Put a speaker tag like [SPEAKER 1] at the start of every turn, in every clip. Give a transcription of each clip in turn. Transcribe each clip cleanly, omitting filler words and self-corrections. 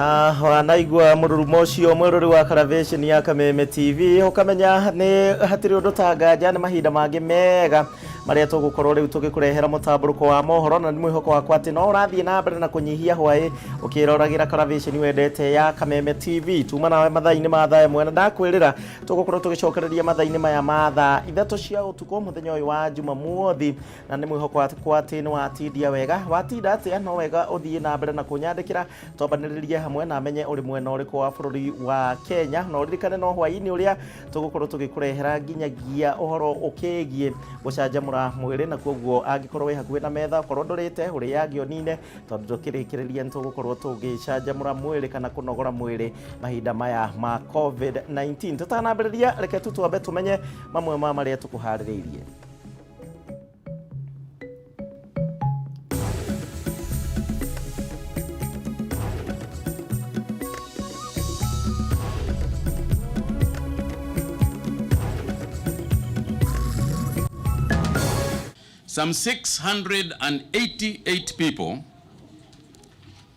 [SPEAKER 1] na wanaigua mururumo cio mwiruri wa Karavation ya Kameme TV ukamenya ni hatiri undu tangaja ni mahinda mangi mega maria tugukorwo riu tugikurehera mutamburuko wa mohoro na ni mwihoko wakwa ati no urathie na mbere na kunyihia hwai ukiroragira Karavation wendete ya Kameme TV tuma nawe mathaini ma thaa imwe na ndakwirira tugukorwo tugicokereria mathaini maya ma thaa ithatu cia utuko muthenya uyu wa Jumamothi na ni mwihoko wakwa ati ni watindia wega watinda atia no wega uthie na mbere na kunyandikira tobaniririe hamwe na amenye uri mwena uriku wa bururi wa Kenya no ririkane no hwaini uria tugukorwo tugikurehera nginyagia uhoro ukigie gucanjamura mwiri na koguo angikorwo wi hakuhi na metha korwo ndurite uri yagionine tondu tukirikireria nitugukorwo tugicanjamura mwiri kana kunogora mwiri mahinda maya ma COVID-19 tutanambiriria reke tutwambe tumenye mamwe ma maria tukuhaririirie.
[SPEAKER 2] Some 688 people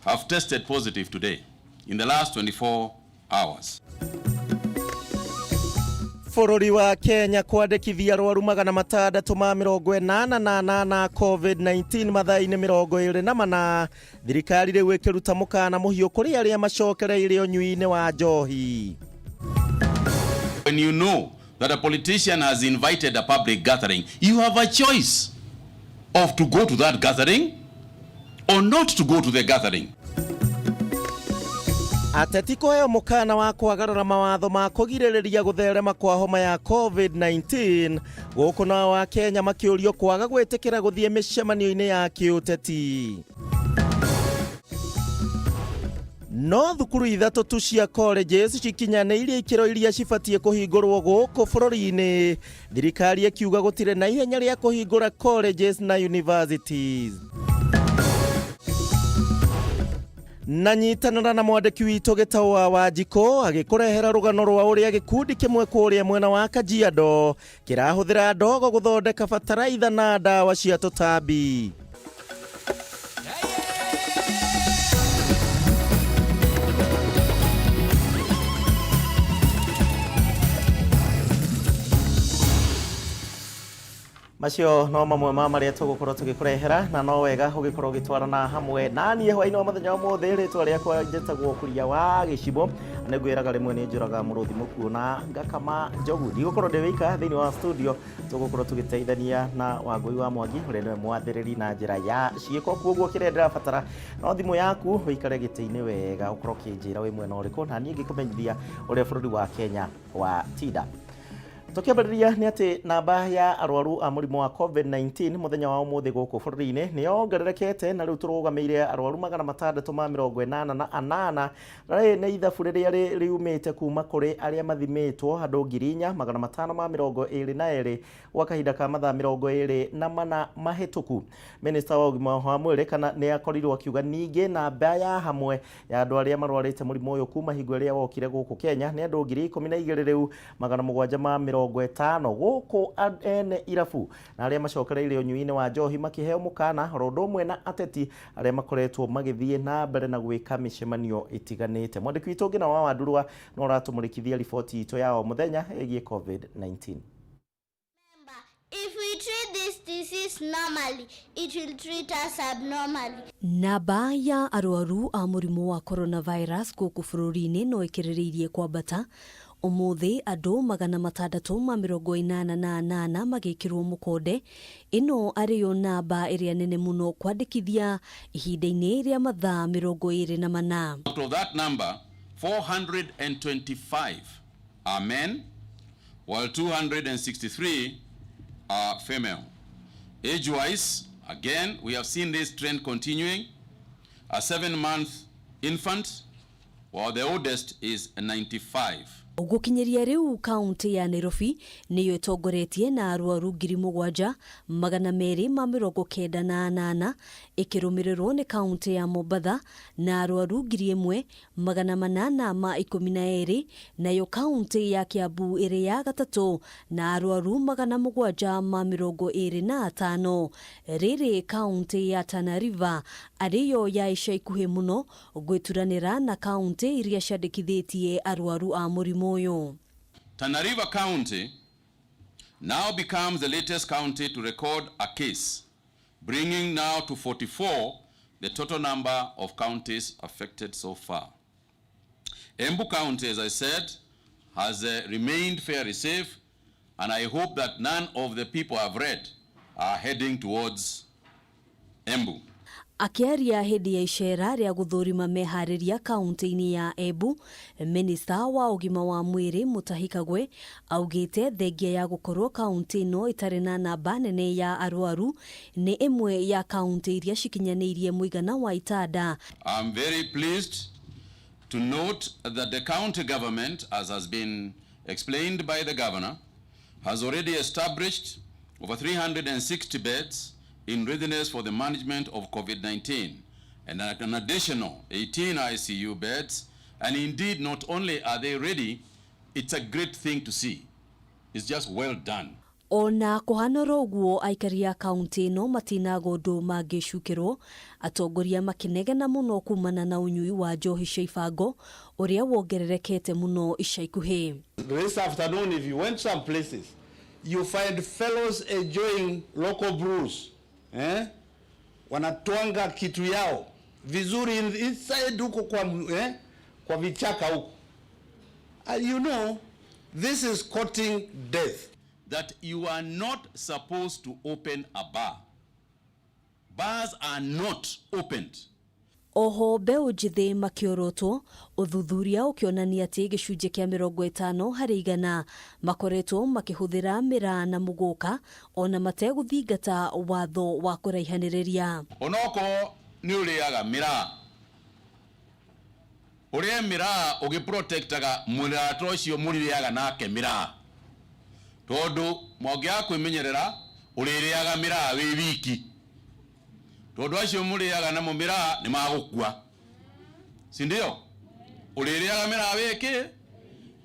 [SPEAKER 2] have tested positive today in the last 24 hours.
[SPEAKER 1] Bururi wa Kenya kwandikithia arwaru 688 COVID-19 mathaini 24 thirikari riu ikiruta mukana muhiu kuri aria macokereire unyui-ini wa njohi.
[SPEAKER 2] When you know that a politician has invited a public gathering, you have a choice of to go to that gathering or not to go to the gathering.
[SPEAKER 1] Ateti koyo mukana wa kwagarara mawatho ma kugiririria gutherema kwa homa ya COVID-19 guku na wa Kenya makiurio kwaga gwetekera guthie micemanio-ini ya kiuteti. No thukuru ithatu tu cia colleges cikinyaneirie ikiro iria cibatie kuhingurwo guku bururi-ini thirikari ikiuga gutire na ihenya ria kuhingura colleges na universities. Na nyitanira na mwandiki witu Gitawa Wanjiko agikurehera rugano rwa uria gikundi kimwe kuria mwena wa Kajiado kirahuthira ndogo guthondeka bataraitha na dawa cia tutambi. Macio no mamwe ma maria tugukorwo tugikurehera na no wega ugikorwo gitwarana hamwe nani hwaini wa muthenya umuthi ritwa riakwa njitagwo kuria wa gicibo nigwiraga rimwe ni njuraga muruthi mukuo na ngakama njogu ndigũkorwo ndiwika thiini wa studio tugukorwo tugiteithania na Wangui wa Mwangi uria niwe mwathiriri na njira ya ciiko koguo kirendera batara no thimu yaku wikare giti-ini wega ukorwo kinjira wi mwena uriku na niĩ ngikumenyithia uria bururi wa Kenya wa tida. Tukiambiriria ni ati namba ya arwaru a murimu wa COVID-19 muthenya wa umuthi guku bururi-ini ni yongererekete na riu turugameire arwaru 688 na ni ithabu riria riumite kuma kuri aria mathimitwo andu 4,522 gwa kahinda ka mathaa 24 mahituku. Minister wa ugima wa mwiri kana ni akorirwo akiuga ningi namba ya hamwe ya andu aria marwarite murimu uyu kuma hingo iria wokire guku Kenya ni andu 12,000 riu 750 guku ene irabu na aria macokereire unyui-ini wa njohi makiheo mukana rondo mwe na ateti aria makoretwo magithie na mbere na gwika micemanio itiganite. Mwandiki witu ngina wa Wandurwa no ratumurikithia riboti ito ya o muthenya egie COVID-19.
[SPEAKER 3] If we treat this disease normally, it will treat us abnormally.
[SPEAKER 4] Namba ya arwaru a murimu wa coronavirus guku bururi-ini no ikiririirie kwambata umuthi andu 688 magikirwo mukonde. Ino ariyo namba iria nene muno kwandikithia ihinda-ini ria mathaa 24.
[SPEAKER 2] Out of that number, 425 are men, while 263 are female. Age-wise, again, we have seen this trend continuing. A 7-month infant, while the oldest is 95.
[SPEAKER 4] Gukinyeria riu kaunti ya Nairobi niyo itongoretie na arwaru 7,298 ikirumirirwo ni kaunti ya Mombasa na arwaru 1,812 nayo kaunti ya Kiambu iri ya gatatu na arwaru 725. Riri kaunti ya Tana River ariyo ya ica ikuhi muno gwituranira na kaunti iria ciandikithitie arwaru a murimu uyu.
[SPEAKER 2] Tana River County now becomes the latest county to record a case, bringing now to 44 the total number of counties affected so far. Embu County, as I said, has remained fairly safe, and I hope that none of the people I've read are heading towards Embu.
[SPEAKER 4] Akiaria hindi ya icera ria guthurima mehariria kaunti-ini ya Embu, minista wa ugima wa mwiri Mutahi Kagwe augite thengia ya gukorwo kaunti ino itari na namba nene ya arwaru ni imwe ya kaunti iria cikinyanirie muigana wa itada.
[SPEAKER 2] I'm very pleased to note that the county government, as has been explained by the governor, has already established over 360 beds in readiness for the management of COVID-19 and an additional 18 ICU beds. And indeed, not only are they ready, it's a great thing to see. It's just well done.
[SPEAKER 4] Ona kuhanora uguo aikaria kaunti ino matina gondo magicukirwo atongoria makinegena muno kumana na unyui wa njohi cia ibango uria wongererekete muno ica ikuhi.
[SPEAKER 5] This afternoon, if you went some places, you find fellows enjoying local brews. Wanatwanga kitu yao vizuri inside huko kwa vichaka huko. You know, this is courting death.
[SPEAKER 2] That you are not supposed to open a bar. Bars are not opened.
[SPEAKER 4] Oho mbeu njithi makiorotwo uthuthuria ukionania ati gicunje kia 50 hari igana makoretwo makihuthira miraa na muguka ona mateguthingata watho wa kuraihaniriria.
[SPEAKER 2] Onoko ni uriaga miraa. Uria miraa ugiprotectaga murato ucio muriaga nake miraa. Tondu mwangia kwimenyerera uririaga miraa wi wiki. Tondu acio muriaga na mumira ni magukua. Si ndio? Uririaga mira wiki.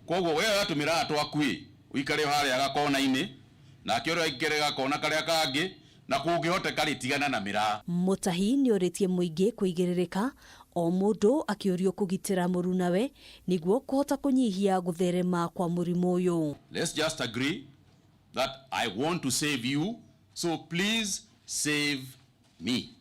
[SPEAKER 2] Koguo wewe atumira twakui. Uikare hali agakona-ini na kioro ikerega kona karia kangi na kungihote karitigana na mira.
[SPEAKER 4] Mutahi ni oritie muingi kuigiririka o mundu akiorio kugitira murunawe niguo kuhota kunyihia gutherema kwa murimu uyu.
[SPEAKER 2] Let's just agree that I want to save you, so please save me.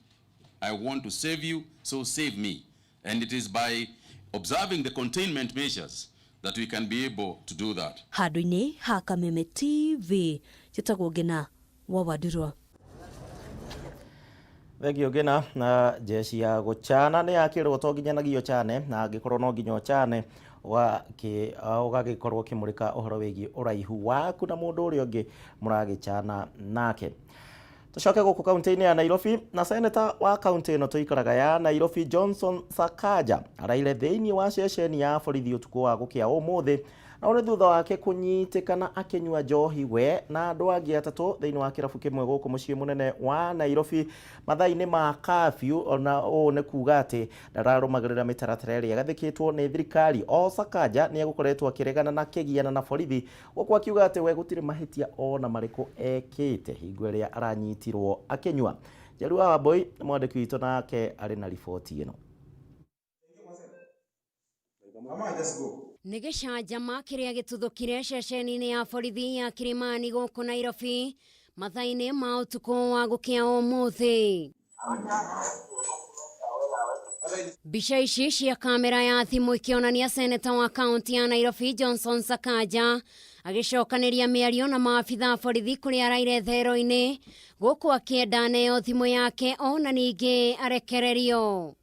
[SPEAKER 2] I want to save you, so save me. And it is by observing the containment measures that we can be able to do that.
[SPEAKER 4] Haduini ha Kameme TV jitagwo Ngina wa Wadirwa.
[SPEAKER 1] Thegio Ngina na jeshi ya guchana ni yakirwo to nginyanagio chane na angikorwo no nginyo chane ugagikorwo kimurika uhoro wigi uraihu waku na mundu uri ungi muragichana nake. Tucoke guku kaunti-ini ya Nairobi na seneta wa kaunti ino tuikaraga ya Nairobi Johnson Sakaja araire thiini wa ceceni ya borithi utuku wa gukia umuthi na uri thutha wake kunyitikana akinyua njohi we na andu angi atatu thiini wa kirabu kimwe guku mucii munene wa Nairobi mathaini ma curfew ona ne kuga ati ndararumagirira mitaratara iria gathikitwo ni thirikari. O Sakaja ni egukoretwo akiregana na kigiana na borithi guku akiuga ati we gutire mahitia ona mariku ekite hingo iria aranyitirwo akinyua. Jerua Wambui mwandiki witu nake ari na riboti ino.
[SPEAKER 6] Nĩ gĩcanjama kĩrĩa gĩtuthũkire ceceni-inĩ ya borithi ya Kilimani gũkũ Nairobi mathaa-inĩ ma ũtukũ wa gũkĩa ũmũthĩ. Mbica ici cia kamera ya thimũ ikĩonania seneta wa kaunti ya Nairobi Johnson Sakaja agĩcokanĩria mĩario na maabitha borithi kũrĩa araire thero-inĩ gũkũ akĩenda aneo thimũ yake ona ningĩ arekererio.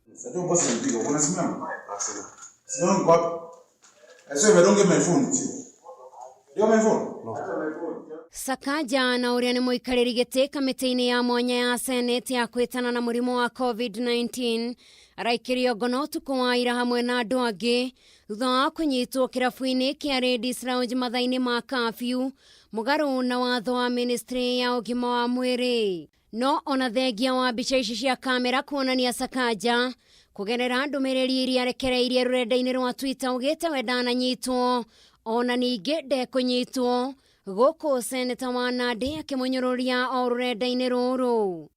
[SPEAKER 6] Sakaja na uria ni muikariri giti kamiti-ini ya mwanya ya Senate ya kwitana na murimo wa COVID-19 araikirio ngono tuku wa ira hamwe na andu angi thutha wa kunyitwo kirabu-ini kia Ladies Lounge mathaini ma curfew mugaru na watho wa ministry ya ugima wa mwiri. No ona thengia wa mbica ici cia kamera kuonania Sakaja kugerera ndumiriri iria rekereirie rurenda-ini rwa Twitter ugite we ndananyitwo ona ningi ndekunyitwo goko seneta wa Nandi akimunyoruria o rurenda-ini ruru.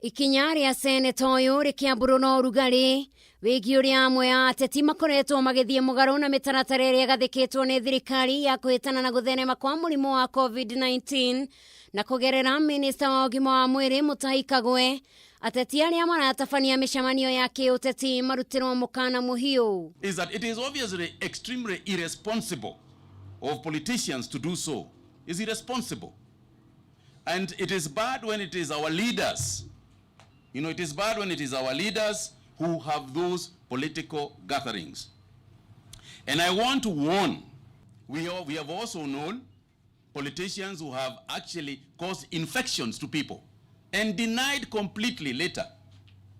[SPEAKER 6] Ikinya ria seneta uyu rikiamburu na urugari wigi uria amwe a ateti makoretwo magithie mugaru na mitaratara iria gathikitwo ni thirikari ya kwitana na guthenema kwa murimo wa COVID-19 na kugerera minista wa ugima wa mwiri Mutahi Kagwe. Ateti aria maratabania micemanio ya kiuteti marutirwo mukana muhiu.
[SPEAKER 2] Is that it is obviously extremely irresponsible of politicians to do so. Is irresponsible. And it is bad when it is our leaders. You know, it is bad when it is our leaders who have those political gatherings. And I want to warn, we have also known politicians who have actually caused infections to people and denied completely later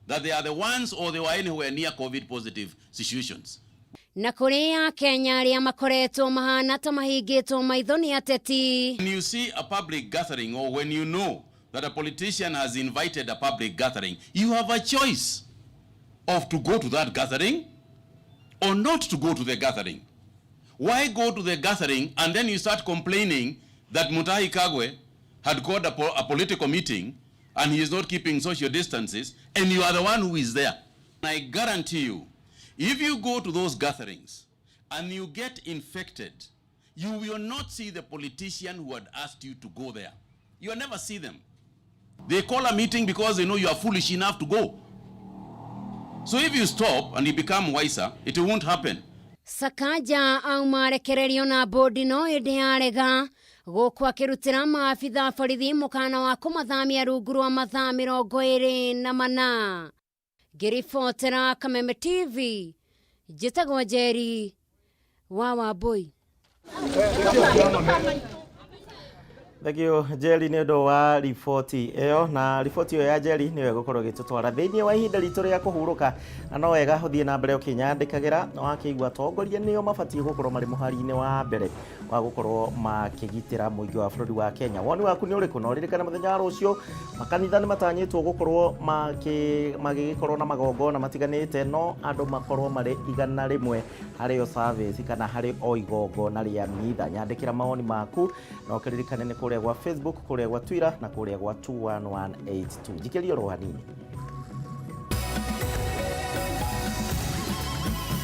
[SPEAKER 2] that they are the ones or they were anywhere near COVID positive situations.
[SPEAKER 6] Na kuria Kenya aria makoretwo mahana ta mahingitwo maitho ni ateti.
[SPEAKER 2] When you see a public gathering or when you know that a politician has invited a public gathering, you have a choice of to go to that gathering or not to go to the gathering. Why go to the gathering and then you start complaining that Mutahi Kagwe had called a political meeting and he is not keeping social distances and you are the one who is there? I guarantee you, if you go to those gatherings and you get infected, you will not see the politician who had asked you to go there. You will never see them. They call a meeting because they know you are foolish enough to go. So if you stop and you become wiser, it won't happen.
[SPEAKER 6] Sakaja au marekererio na bodi no indi arega guku akirutira maabitha borithi mukana wa kumathamia rungu rwa mathaa 24. Ngiribotera Kameme TV, njitagwo Njeri wa Wambui.
[SPEAKER 1] Thegio Njeri ni undu wa riboti iyo, na riboti iyo ya Njeri niwe gukorwo gitutwara thiini wa ihinda ritu ria kuhuruka, na no wega huthie na mbere ukinyandikagira no akigwa tongoria niyo mabatie gukorwo mari muhari-ini wa mbere wa gukorwo makigitira muingi wa bururi wa Kenya. Woni waku ni uriku no ririkana muthenya rucio makanitha ni matanyitwo gukorwo magigikorwo na magongona matiganite, no andu makorwo mari igana rimwe hari o service kana hari o igongona ria mitha. Nyandikira maoni maku no kiririkane ni kuria gwa Facebook, kuria gwa Twitter na kuria gwa 21182. Jikerio rohanini.